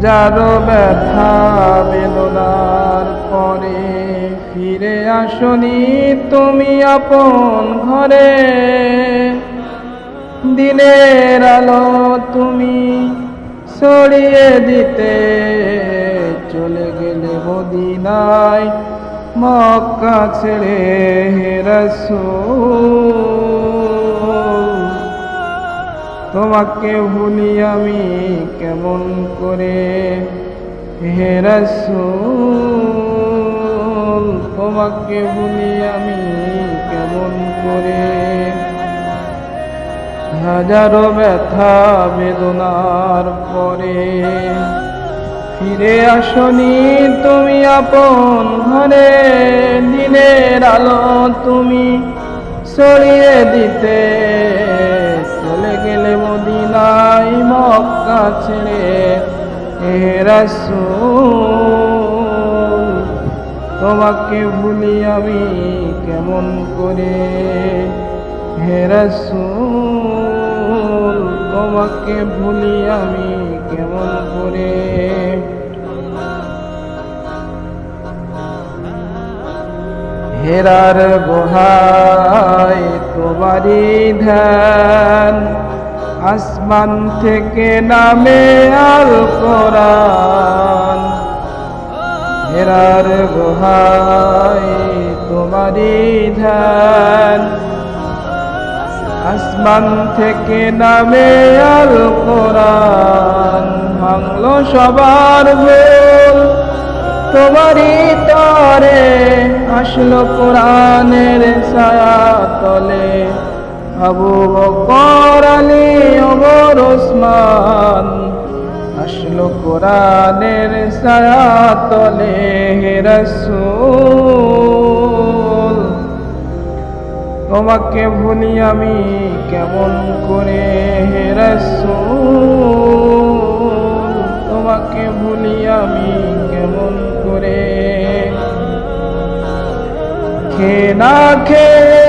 হাজারো ব্যথা বেদনার পরে ফিরে আসনি তুমি আপন ঘরে। দিনের আলো তুমি ছড়িয়ে দিতে চলে গেলে মদিনায় মক্কা ছেড়ে হে রাসূল। তোমাকে ভুলি আমি কেমন করে হে রাসূল, তোমাকে ভুলি আমি কেমন করে। হাজারো ব্যথা বেদনার পরে ফিরে আসনি তুমি আপন ঘরে। দিনের আলো তুমি ছড়িয়ে দিতে চলে গেলে মদিনায় মক্কা ছেড়ে হে রাসূল। তোমাকে ভুলি আমি কেমন করে হে রাসূল, তোমাকে ভুলি আমি কেমন করে। হেরার গুহায় তোমারি ধ্যান, আসমান থেকে নামে আল কোরআন। হেরার গুহায় তোমারি ধ্যান, আসমান থেকে নামে আল কোরআন। ভাঙলো সবার ভুল তোমারি তরে, আসলো কোরআনের ছায়া তলে। আবু বকর আলী ওমর ওসমান আসলো কোরআনের ছায়া তলে হে রাসূল। তোমাকে ভুলি আমি কেমন করে হে রাসূল, তোমাকে ভুলি আমি কেমন করে। খেয়ে না খেয়ে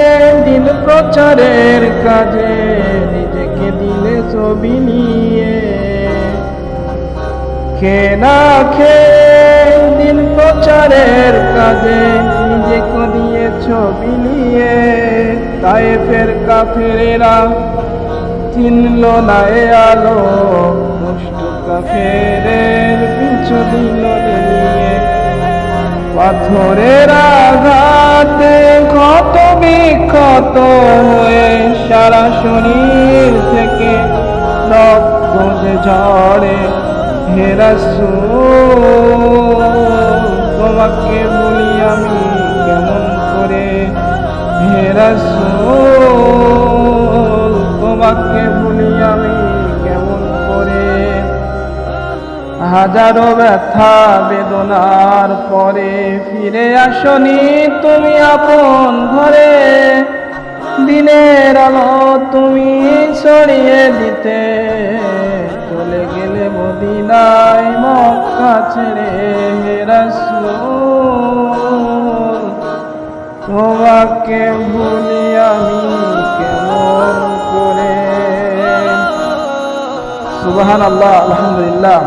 দিন প্রচারের কাজে নিজেকে দিলে ছবি নিয়ে। খেয়ে না খেয়ে দিন প্রচারের কাজে নিজেকে দিয়ে ছবি নিয়ে। তায়েফের কাফেরেরা চিনল না এ আলো, দুষ্ট কাফেরের পিছু দিল নিয়ে। পাথরের আঘাতে ক্ষত বিক্ষত হয়ে সারা শরীর থেকে রক্ত যে ঝরে হে রাসূল। তোমাকে ভুলি আমি কেমন করে হে রাসূল, তোমাকে ভুলি আমি কেমন করে। হাজারো ব্যথা বেদনার পরে ফিরে আসনি তুমি আপন ঘরে। দিনের আলো তুমি ছড়িয়ে দিতে চলে গেলে মদিনায় মক্কা ছেড়ে হে রাসূল। তোমাকে ভুলি আমি কেমন করে। সুবহানাল্লাহ, আলহামদুলিল্লাহ।